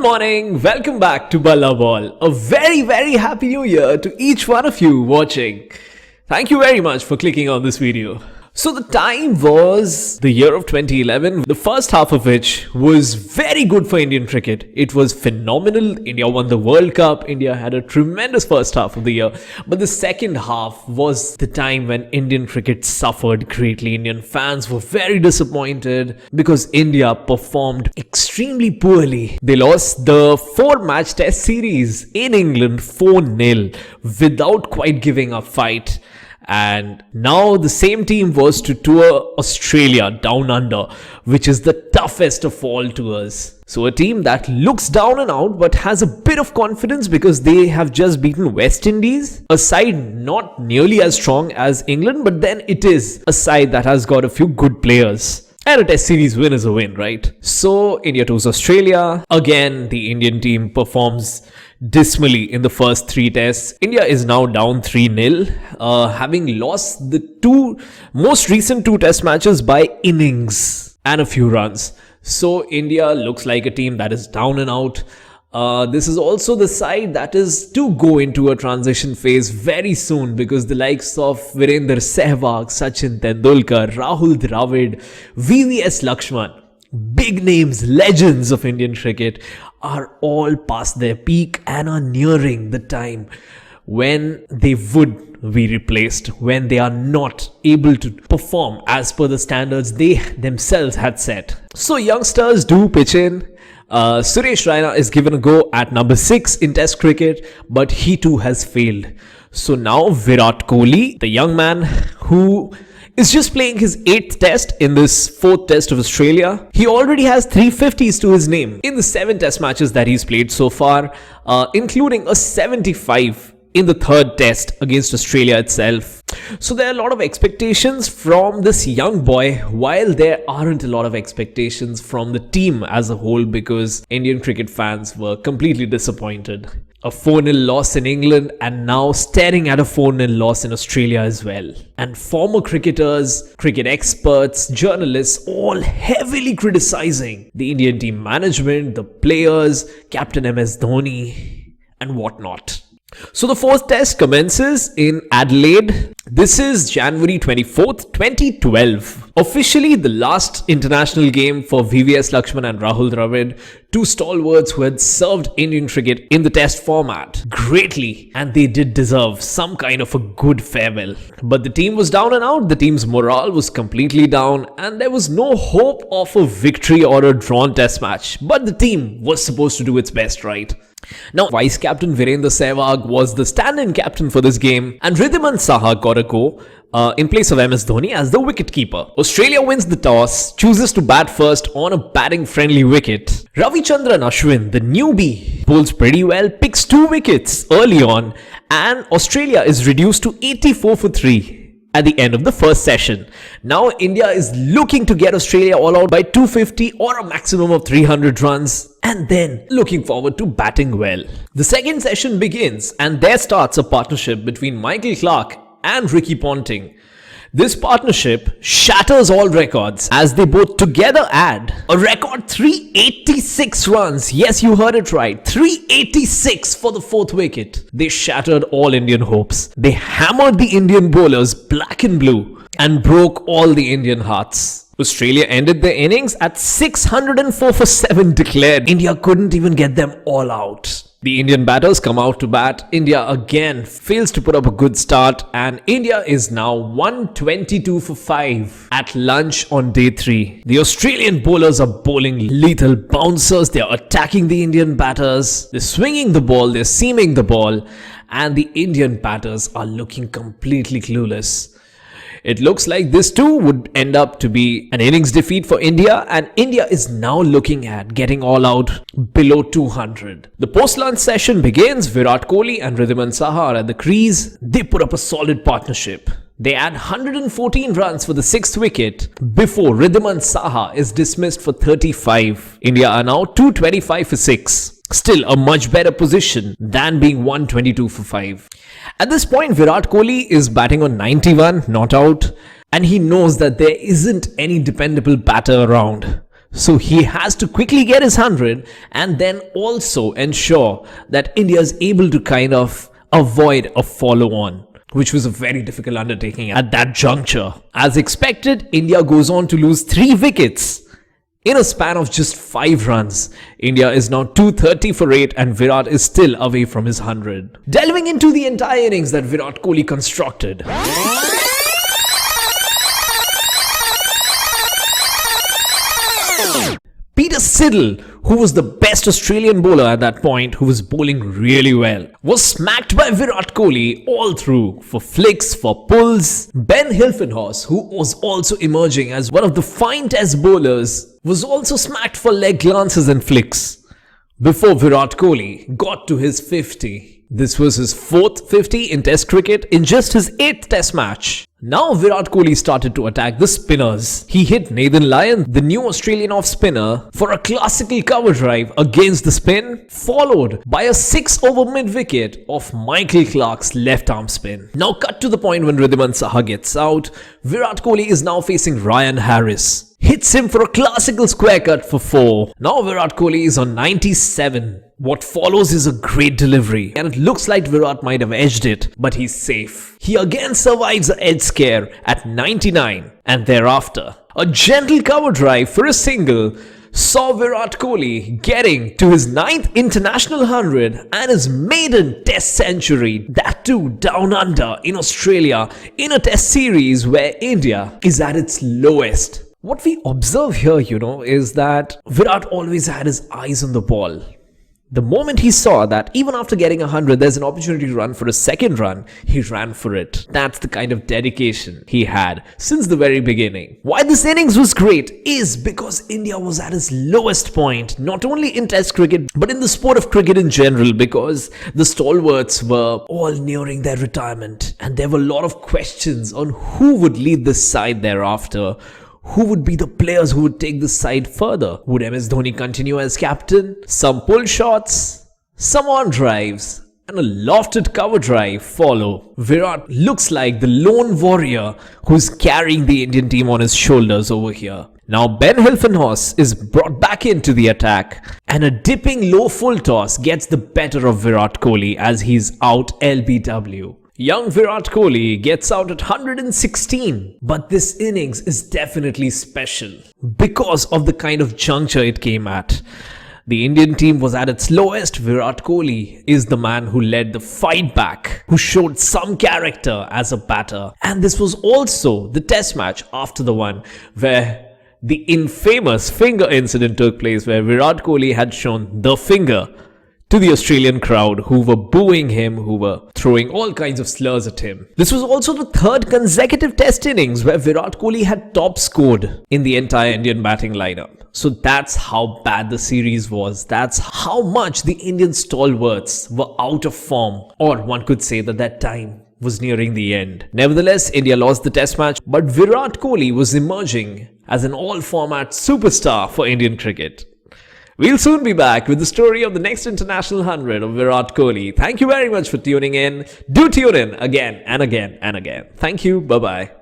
morning, welcome back to Balla Ball. A very happy new year to each one of you watching. Thank you very much for clicking on this video. So the time was the year of 2011, the first half of which was very good for Indian cricket. It was phenomenal. India won the World Cup. India had a tremendous first half of the year. But the second half was the time when Indian cricket suffered greatly. Indian fans were very disappointed because India performed extremely poorly. They lost the 4-match test series in England 4-0 without quite giving a fight. And now the same team was to tour Australia down under, which is the toughest of all tours. So a team that looks down and out but has a bit of confidence because they have just beaten West Indies, a side not nearly as strong as England, but then it is a side that has got a few good players. And a test series win is a win, right? So India tours Australia. Again, the Indian team performs dismally in the first 3 tests. India is now down 3-0, having lost the most recent 2 test matches by innings and a few runs. So India looks like a team that is down and out. This is also the side that is to go into a transition phase very soon because the likes of Sehwag, Sachin, Rahul Dravid, VVS Lakshman, big names, legends of Indian cricket, are all past their peak and are nearing the time when they would be replaced, when they are not able to perform as per the standards they themselves had set. So youngsters do pitch in. Suresh Raina is given a go at number 6 in Test cricket, but he too has failed. So now Virat Kohli, the young man who is just playing his 8th test in this 4th test of Australia. He already has 350s to his name in the 7 test matches that he's played so far, including a 75 in the 3rd test against Australia itself. So there are a lot of expectations from this young boy, while there aren't a lot of expectations from the team as a whole because Indian cricket fans were completely disappointed. A 4-0 loss in England and now staring at a 4-0 loss in Australia as well. And former cricketers, cricket experts, journalists all heavily criticizing the Indian team management, the players, Captain MS Dhoni and whatnot. So the 4th test commences in Adelaide. This is January 24th, 2012. Officially the last international game for VVS Lakshman and Rahul Dravid, 2 stalwarts who had served Indian cricket in the test format greatly, and they did deserve some kind of a good farewell. But the team was down and out, the team's morale was completely down, and there was no hope of a victory or a drawn test match. But the team was supposed to do its best, right? Now, Vice Captain Sehwag was the stand-in captain for this game, and Raina Saha got a go in place of MS Dhoni as the wicketkeeper. Australia wins the toss, chooses to bat first on a batting-friendly wicket. Ravichandran Ashwin, the newbie, bowls pretty well, picks 2 wickets early on, and Australia is reduced to 84 for 3. At the end of the first session. Now India is looking to get Australia all out by 250 or a maximum of 300 runs and then looking forward to batting well. The second session begins and there starts a partnership between Michael Clarke and Ricky Ponting. This partnership shatters all records as they both together add a record 386 runs. Yes, you heard it right. 386 for the 4th wicket. They shattered all Indian hopes. They hammered the Indian bowlers black and blue and broke all the Indian hearts. Australia ended their innings at 604 for 7 declared. India couldn't even get them all out. The Indian batters come out to bat. India again fails to put up a good start and India is now 122 for 5 at lunch on day 3. The Australian bowlers are bowling lethal bouncers. They are attacking the Indian batters. They're swinging the ball. They're seaming the ball. And the Indian batters are looking completely clueless. It looks like this too would end up to be an innings defeat for India, and India is now looking at getting all out below 200. The post-lunch session begins. Virat Kohli and Raina Saha are at the crease. They put up a solid partnership. They add 114 runs for the 6th wicket before Raina Saha is dismissed for 35. India are now 225 for 6. Still a much better position than being 122 for 5. At this point, Virat Kohli is batting on 91, not out, and he knows that there isn't any dependable batter around. So he has to quickly get his 100 and then also ensure that India is able to kind of avoid a follow-on, which was a very difficult undertaking at that juncture. As expected, India goes on to lose 3 wickets in a span of just 5 runs. India is now 230 for 8 and Virat is still away from his 100. Delving into the entire innings that Virat Kohli constructed. Peter Siddle, who was the best Australian bowler at that point, who was bowling really well, was smacked by Virat Kohli all through for flicks, for pulls. Ben Hilfenhaus, who was also emerging as one of the fine test bowlers, was also smacked for leg glances and flicks before Virat Kohli got to his 50. This was his 4th 50 in Test cricket in just his 8th Test match. Now Virat Kohli started to attack the spinners. He hit Nathan Lyon, the new Australian off-spinner, for a classical cover drive against the spin, followed by a 6-over mid-wicket of Michael Clarke's left-arm spin. Now cut to the point when Wriddhiman Saha gets out. Virat Kohli is now facing Ryan Harris. Hits him for a classical square cut for 4. Now Virat Kohli is on 97. What follows is a great delivery and it looks like Virat might have edged it, but he's safe. He again survives the edge scare at 99 and thereafter a gentle cover drive for a single saw Virat Kohli getting to his 9th international 100 and his maiden test century, that too down under in Australia in a test series where India is at its lowest. What we observe here, is that Virat always had his eyes on the ball. The moment he saw that even after getting 100, there's an opportunity to run for a second run, he ran for it. That's the kind of dedication he had since the very beginning. Why this innings was great is because India was at its lowest point, not only in Test cricket, but in the sport of cricket in general, because the stalwarts were all nearing their retirement. And there were a lot of questions on who would lead this side thereafter. Who would be the players who would take this side further? Would MS Dhoni continue as captain? Some pull shots, some on drives, and a lofted cover drive follow. Virat looks like the lone warrior who's carrying the Indian team on his shoulders over here. Now Ben Hilfenhaus is brought back into the attack and a dipping low full toss gets the better of Virat Kohli as he's out LBW. Young Virat Kohli gets out at 116, but this innings is definitely special because of the kind of juncture it came at. The Indian team was at its lowest. Virat Kohli is the man who led the fight back, who showed some character as a batter. And this was also the test match after the one where the infamous finger incident took place, where Virat Kohli had shown the finger to the Australian crowd who were booing him, who were throwing all kinds of slurs at him. This was also the 3rd consecutive test innings where Virat Kohli had top scored in the entire Indian batting lineup. So that's how bad the series was. That's how much the Indian stalwarts were out of form, or one could say that time was nearing the end. Nevertheless, India lost the test match, but Virat Kohli was emerging as an all-format superstar for Indian cricket. We'll soon be back with the story of the next international 100 of Virat Kohli. Thank you very much for tuning in. Do tune in again and again and again. Thank you. Bye-bye.